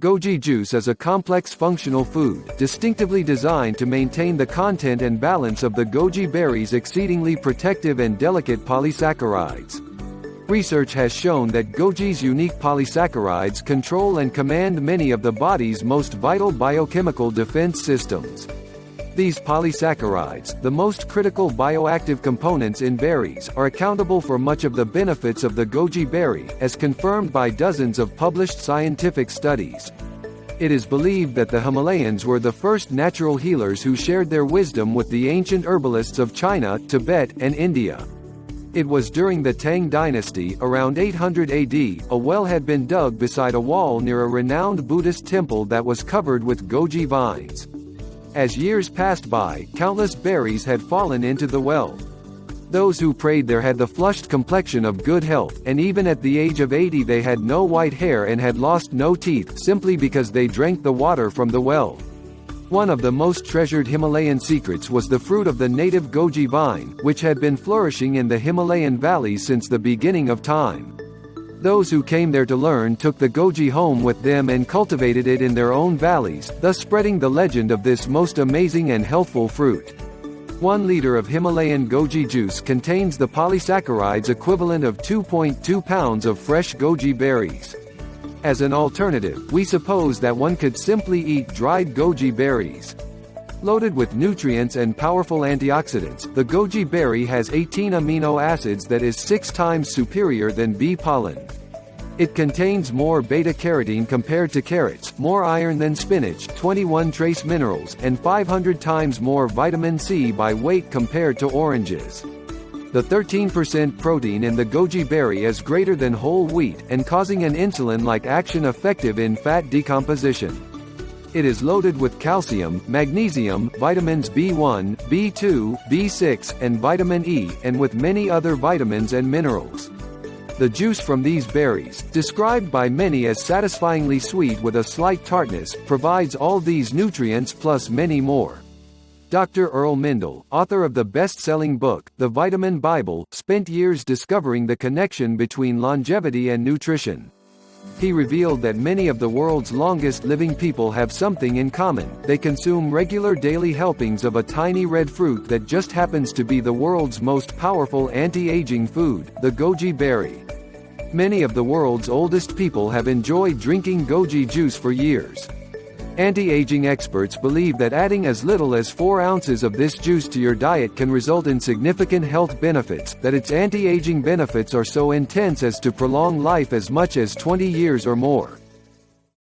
Goji juice is a complex functional food, distinctively designed to maintain the content and balance of the goji berry's exceedingly protective and delicate polysaccharides. Research has shown that goji's unique polysaccharides control and command many of the body's most vital biochemical defense systems. These polysaccharides, the most critical bioactive components in berries, are accountable for much of the benefits of the goji berry, as confirmed by dozens of published scientific studies. It is believed that the Himalayans were the first natural healers who shared their wisdom with the ancient herbalists of China, Tibet, and India. It was during the Tang dynasty, around 800 AD, a well had been dug beside a wall near a renowned Buddhist temple that was covered with goji vines. As years passed by, countless berries had fallen into the well. Those who prayed there had the flushed complexion of good health, and even at the age of 80 they had no white hair and had lost no teeth, simply because they drank the water from the well. One of the most treasured Himalayan secrets was the fruit of the native goji vine, which had been flourishing in the Himalayan valleys since the beginning of time. Those who came there to learn took the goji home with them and cultivated it in their own valleys, thus spreading the legend of this most amazing and healthful fruit. 1 liter of Himalayan goji juice contains the polysaccharides equivalent of 2.2 pounds of fresh goji berries. As an alternative, we suppose that one could simply eat dried goji berries. Loaded with nutrients and powerful antioxidants, the goji berry has 18 amino acids that is 6 times superior than bee pollen. It contains more beta-carotene compared to carrots, more iron than spinach, 21 trace minerals, and 500 times more vitamin C by weight compared to oranges. The 13% protein in the goji berry is greater than whole wheat, and causing an insulin-like action effective in fat decomposition. It is loaded with calcium, magnesium, vitamins B1, B2, B6, and vitamin E, and with many other vitamins and minerals. The juice from these berries, described by many as satisfyingly sweet with a slight tartness, provides all these nutrients plus many more. Dr. Earl Mindell, author of the best-selling book, The Vitamin Bible, spent years discovering the connection between longevity and nutrition. He revealed that many of the world's longest-living people have something in common: they consume regular daily helpings of a tiny red fruit that just happens to be the world's most powerful anti-aging food, the goji berry. Many of the world's oldest people have enjoyed drinking goji juice for years. Anti-aging experts believe that adding as little as 4 ounces of this juice to your diet can result in significant health benefits, that its anti-aging benefits are so intense as to prolong life as much as 20 years or more.